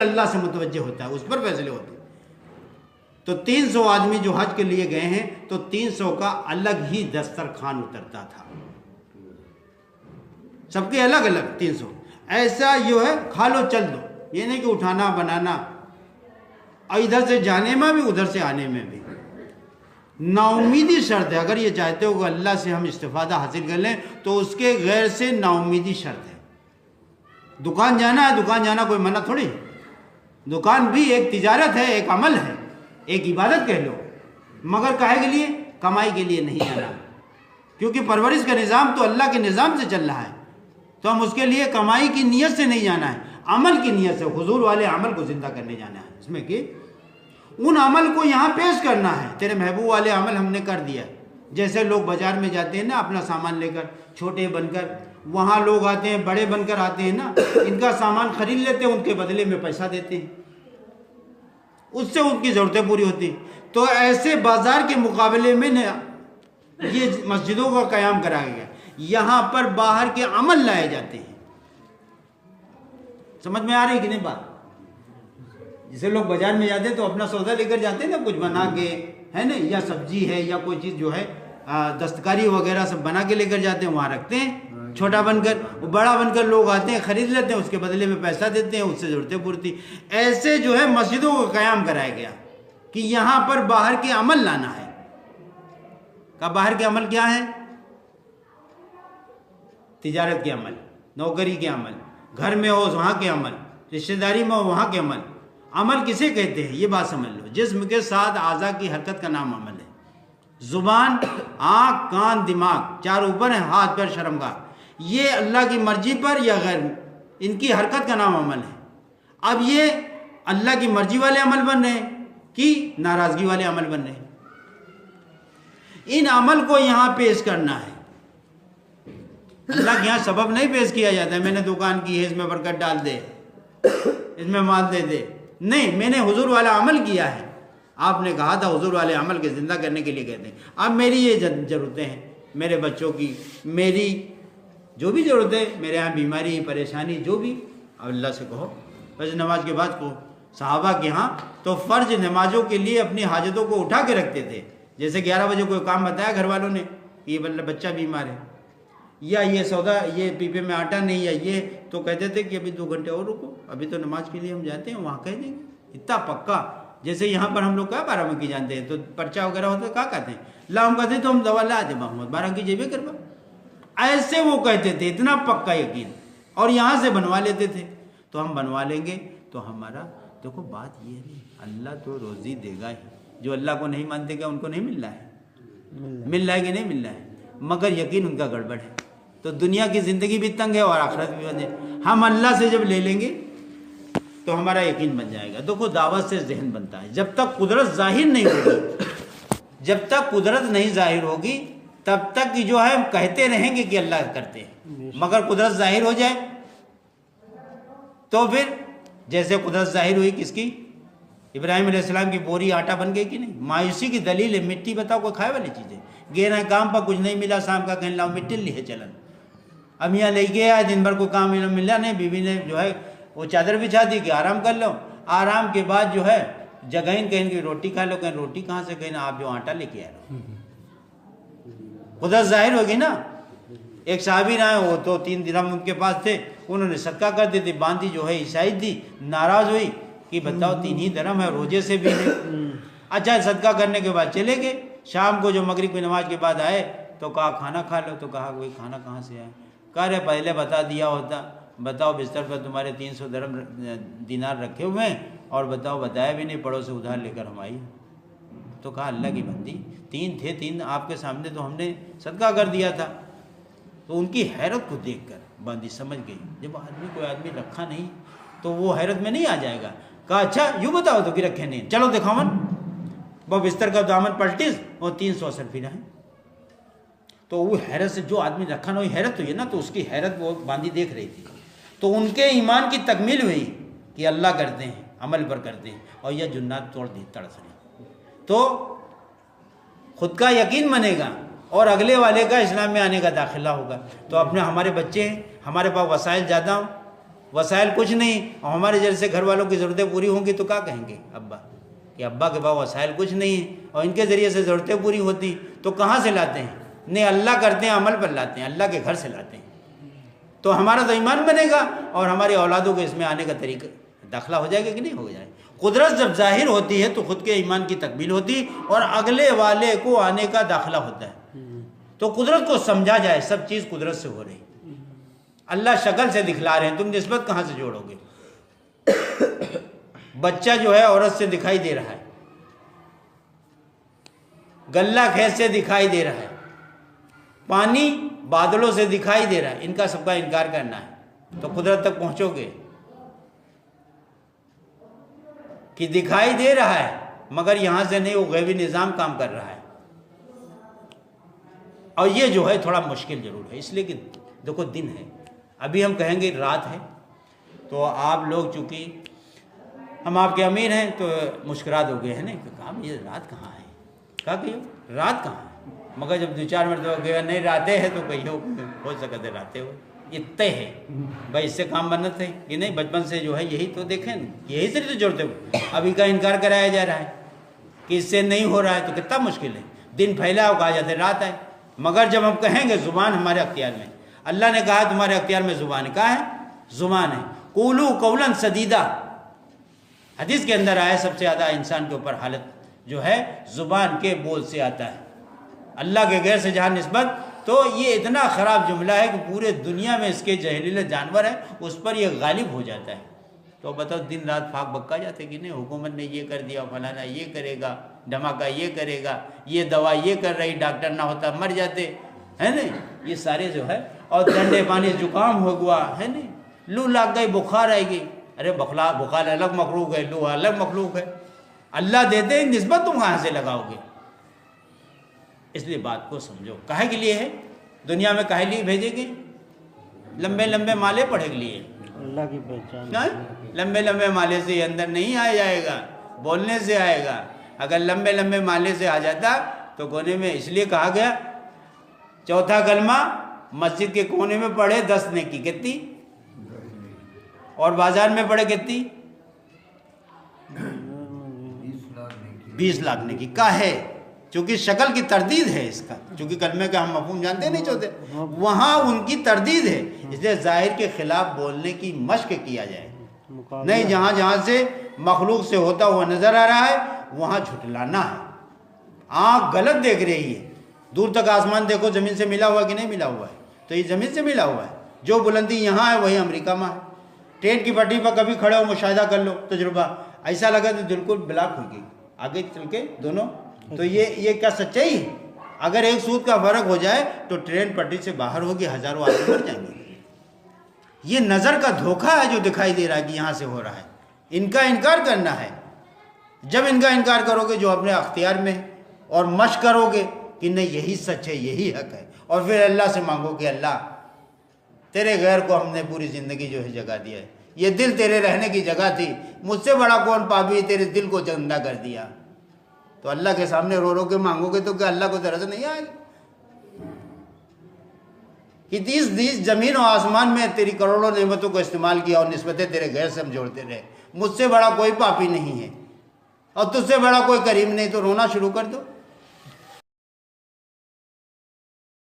अल्लाह से मुतवज्जे होता है, उस पर फैसले होते हैं। तो 300 आदमी जो हज के लिए गए हैं तो 300 का अलग ही दस्तरखान उतरता था, सबके अलग अलग 300। ऐसा जो है खा लो चल दो, ये नहीं कि उठाना बनाना, और इधर से जाने में भी उधर से आने में भी नाउमीदी शर्त है। अगर ये चाहते हो कि अल्लाह से हम इस्तिफादा हासिल कर लें तो उसके गैर से नाउमीदी शर्त है। दुकान जाना है, दुकान जाना कोई मना थोड़ी, दुकान भी एक तिजारत है, एक अमल है, एक इबादत कह लो, मगर काहे के लिए? कमाई के लिए नहीं जाना, क्योंकि परवरिश का निज़ाम तो अल्लाह के निज़ाम से चल रहा है, तो हम उसके लिए कमाई की नीयत से नहीं जाना है, अमल की नीयत से हुजूर वाले अमल को जिंदा करने जाना है। इसमें कि उन अमल को यहाँ पेश करना है, तेरे महबूब वाले अमल हमने कर दिया। जैसे लोग बाजार में जाते हैं ना अपना सामान लेकर, छोटे बनकर, वहाँ लोग आते हैं बड़े बनकर आते हैं ना, इनका सामान खरीद लेते हैं, उनके बदले में पैसा देते हैं, उससे उनकी ज़रूरतें पूरी होती हैं। तो ऐसे बाजार के मुकाबले में न ये मस्जिदों का क़याम कराया गया, यहाँ पर बाहर के अमल लाए जाते हैं। समझ में आ रही कि नहीं बात? जैसे लोग बाजार में जाते हैं तो अपना सौदा लेकर जाते हैं ना, कुछ बना के, है ना, या सब्जी है या कोई चीज़ जो है दस्तकारी वगैरह सब बना के लेकर जाते हैं, वहाँ रखते हैं छोटा बनकर, बड़ा बनकर लोग आते हैं खरीद लेते हैं, उसके बदले में पैसा देते हैं, उससे ज़रूरतें पूर्ति। ऐसे जो है मस्जिदों का क़याम कराया गया कि यहाँ पर बाहर के अमल लाना है। का बाहर के अमल क्या है? तिजारत के अमल, नौकरी के अमल, घर में हो वहाँ के अमल, रिश्तेदारी में हो वहाँ के अमल। अमल किसे कहते हैं ये बात समझ लो। जिस्म के साथ आज़ा की हरकत का नाम अमल है। ज़ुबान, आँख, कान, दिमाग, चार ऊपर है, हाथ पैर शर्मगाह, ये अल्लाह की मर्जी पर या गैर, इनकी हरकत का नाम अमल है। अब ये अल्लाह की मर्जी वाले अमल बन रहे हैं कि नाराज़गी वाले अमल बन रहे हैं? इन अमल को यहाँ पेश करना है। अल्लाह के यहाँ सबब नहीं पेश किया जाता है, मैंने दुकान की है इसमें बरकत डाल दे, इसमें माल दे दे, नहीं, मैंने हुजूर वाला अमल किया है। आपने कहा था हुजूर वाले अमल के ज़िंदा करने के लिए कहते हैं। अब मेरी ये ज़रूरतें हैं, मेरे बच्चों की, मेरी जो भी ज़रूरतें, मेरे यहाँ बीमारी परेशानी जो भी, अब अल्लाह से कहो। फर्ज नमाज के बाद को सहाबा के यहाँ तो फ़र्ज नमाजों के लिए अपनी हाजतों को उठा के रखते थे। जैसे 11 बजे कोई काम बताया घर वालों ने, ये बच्चा बीमार है या ये सौदा, ये पीपे में आटा नहीं है, ये तो कहते थे कि अभी 2 घंटे और रुको, अभी तो नमाज के लिए हम जाते हैं, वहाँ कह देंगे। इतना पक्का, जैसे यहाँ पर हम लोग क्या 12 की जानते हैं, तो पर्चा वगैरह होता है, क्या कहते हैं, ला हम कहते हैं तो हम दवा ला दे मोहम्मद 12 की जेबे करवा, ऐसे वो कहते थे, इतना पक्का यकीन, और यहाँ से बनवा लेते थे। तो हम बनवा लेंगे तो हमारा, देखो बात ये नहीं, अल्लाह तो रोज़ी देगा ही। जो अल्लाह को नहीं मानते क्या उनको नहीं मिल रहा है? मिल रहा है कि नहीं मिल रहा है? मगर यकीन उनका गड़बड़ है। तो दुनिया की ज़िंदगी भी तंग है और आखिरत भी बन जाए। हम अल्लाह से जब ले लेंगे तो हमारा यकीन बन जाएगा। देखो दावत से जहन बनता है। जब तक कुदरत जाहिर नहीं होगी, जब तक कुदरत नहीं जाहिर होगी तब तक की जो है हम कहते रहेंगे कि अल्लाह करते हैं, मगर कुदरत जाहिर हो जाए तो फिर, जैसे कुदरत जाहिर हुई किसकी, इब्राहिम अलैहिस्सलाम की बोरी आटा बन गई कि नहीं? मायूसी की दलील है। मिट्टी बताओ कोई खाए वाली चीज़ है? गे रहे काम पर कुछ नहीं मिला, शाम का कहने लाओ मिट्टी ली है चलन। अब यहाँ ले गया, दिन भर को काम मिला नहीं, बीवी ने जो है वो चादर बिछा दी कि आराम कर लो। आराम के बाद जो है जगह कहीं की रोटी खा लो, कहीं रोटी कहाँ से, कहीं आप जो आटा लेके आ रहे हो। कुदरत जाहिर होगी ना। एक साहबी आए, वो तो 3 दिरहम उनके पास थे, उन्होंने सदका कर दी थी, बांधी जो है ईसाई दी, नाराज़ हुई कि बताओ 3 ही दिरहम है, रोजे से भी नहीं। अच्छा, सदका करने के बाद चले गए। शाम को जो मगरिब की नमाज के बाद आए तो कहा खाना खा लो, तो कहा वही खाना कहाँ से आए? कह रहे पहले बता दिया होता, बताओ बिस्तर पर तुम्हारे 300 दिनार रखे हुए हैं और बताओ बताया भी नहीं, पड़ोस से उधार लेकर हम आई। तो कहा अल्लाह की बंदी, 3 थे, 3 आपके सामने तो हमने सदका कर दिया था। तो उनकी हैरत को देखकर बंदी समझ गई, जब कोई आदमी रखा नहीं तो वो हैरत में नहीं आ जाएगा। कहा अच्छा यूँ बताओ तो कि रखे नहीं, चलो दिखाओ मन। वो बिस्तर का दामन पलटिस और 300 असर फिर है। तो वो हैरत से, जो आदमी रखा ना, हैरत हुई है ना, तो उसकी हैरत वो बांदी देख रही थी। तो उनके ईमान की तकमील हुई कि अल्लाह करते हैं, अमल पर करते हैं, और यह जुन्नात तोड़ दी तड़स रही। तो खुद का यकीन बनेगा और अगले वाले का इस्लाम में आने का दाखिला होगा। तो अपने, हमारे बच्चे हैं, हमारे पास वसाइल ज़्यादा हो, वसाइल कुछ नहीं, और हमारे जैसे घर वालों की ज़रूरतें पूरी होंगी तो क्या कहेंगे अब्बा कि अब्बा के पास वसाइल कुछ नहीं है और इनके ज़रिए से ज़रूरतें पूरी होती तो कहाँ से लाते हैं? नहीं, अल्लाह करते हैं, अमल पर लाते हैं, अल्लाह के घर से लाते हैं। तो हमारा तो ईमान बनेगा और हमारी औलादों को इसमें आने का तरीका दाखिला हो जाएगा कि नहीं हो जाए। कुदरत जब जाहिर होती है तो खुद के ईमान की तकमील होती और अगले वाले को आने का दाखिला होता है। तो कुदरत को समझा जाए, सब चीज़ कुदरत से हो रही। अल्लाह शक्ल से दिखला रहे हैं, तुम निस्बत कहाँ से जोड़ोगे? बच्चा जो है औरत से दिखाई दे रहा है, गल्ला खेत से दिखाई दे रहा है, पानी बादलों से दिखाई दे रहा है, इनका सबका इनकार करना है तो कुदरत तक पहुंचोगे कि दिखाई दे रहा है मगर यहां से नहीं, वो गैबी निज़ाम काम कर रहा है। और ये जो है थोड़ा मुश्किल जरूर है, इसलिए कि देखो दिन है, अभी हम कहेंगे रात है तो आप लोग चूँकि हम आपके अमीर हैं तो मुस्कुरात हो गए हैं, नहीं कहा ये रात कहाँ है, कहा कहियो रात कहाँ है, मगर जब 2-4 मिनट गया नहीं रातें है तो कहियो हो सकते रातें हो, इतने है भाई, इससे काम बनत है कि नहीं। बचपन से जो है यही तो देखें, यही से तो जोड़ते हो। अभी का इनकार कराया जा रहा है कि इससे नहीं हो रहा है तो कितना मुश्किल है। दिन फैला हो, कहा जाता है रात है, मगर जब हम कहेंगे ज़ुबान हमारे अख्तियार में, अल्लाह ने कहा तुम्हारे अख्तियार में ज़ुबान, कहा है ज़ुबान है। कूलू कौलन सदीदा, हदीस के अंदर आया सबसे ज़्यादा इंसान के ऊपर हालत जो है ज़ुबान के बोल से आता है, अल्लाह के गैर से जहाँ निस्बत। तो ये इतना ख़राब जुमला है कि पूरे दुनिया में इसके जहरीले जानवर है उस पर ये गालिब हो जाता है। तो बताओ दिन रात फाक बक्का जाते कि नहीं, हुकूमत ने ये कर दिया, फलाना ये करेगा, धमाका ये करेगा, ये दवा ये कर रही, डॉक्टर ना होता मर जाते, है नहीं, ये सारे जो है। और ठंडे पानी जुकाम हो गया है नहीं, लू लग गई, बुखार आएगी, अरे बुखार अलग मखलूक है, लू अलग मखलूक है, अल्लाह देते हैं, निस्बत तुम कहाँ से लगाओगे? इसलिए बात को समझो, काहे के लिए है दुनिया में, काहे लिए भेजेंगे? लंबे लंबे माले पढ़े के लिए, अल्लाह की पहचान। लंबे लंबे माले से अंदर नहीं आ जाएगा, बोलने से आएगा। अगर लंबे लंबे माले से आ जाता तो कोने में, इसलिए कहा गया चौथा कलमा मस्जिद के कोने में पढ़े 10 नेकी कितनी, और बाजार में पढ़े कितनी 20 लाख नेकी का है, क्योंकि शक्ल की तरदीद है इसका, क्योंकि कलमे का हम मफहूम जानते नहीं चाहते, वहाँ उनकी तरदीद है। इसलिए जाहिर के खिलाफ बोलने की मश्क किया जाए, नहीं जहाँ जहाँ से मखलूक से होता हुआ नजर आ रहा है वहाँ झुटलाना है। आँख गलत देख रही है, दूर तक आसमान देखो ज़मीन से मिला हुआ कि नहीं मिला हुआ है, तो ये ज़मीन से मिला हुआ है। जो बुलंदी यहाँ है वही अमेरिका में है। ट्रेन की पटरी पर कभी खड़े हो, मुशाहिदा कर लो, तजुर्बा, ऐसा लगा तो बिल्कुल ब्लॉक होगी आगे चल के दोनों। तो ये क्या सच्चाई है? अगर एक सूद का फर्क हो जाए तो ट्रेन पटरी से बाहर होगी, हजारों आदमी मर जाएंगे। ये नज़र का धोखा है जो दिखाई दे रहा है कि यहाँ से हो रहा है, इनका इनकार करना है। जब इनका इनकार करोगे जो अपने अख्तियार में, और मश्क करोगे कि नहीं यही सच है, यही हक है, और फिर अल्लाह से मांगो कि अल्लाह तेरे गैर को हमने पूरी ज़िंदगी जो है जगा दिया है, ये दिल तेरे रहने की जगह थी, मुझसे बड़ा कौन पापी, तेरे दिल को गंदा कर दिया। तो अल्लाह के सामने रो रो के मांगोगे तो क्या अल्लाह को तरस नहीं आएगी कि इस ज़मीन और आसमान में तेरी करोड़ों नेमतों को इस्तेमाल किया और निस्बतें तेरे गैर से हम जोड़ते रहे, मुझसे बड़ा कोई पापी नहीं है और तुझसे बड़ा कोई करीम नहीं, तो रोना शुरू कर दो।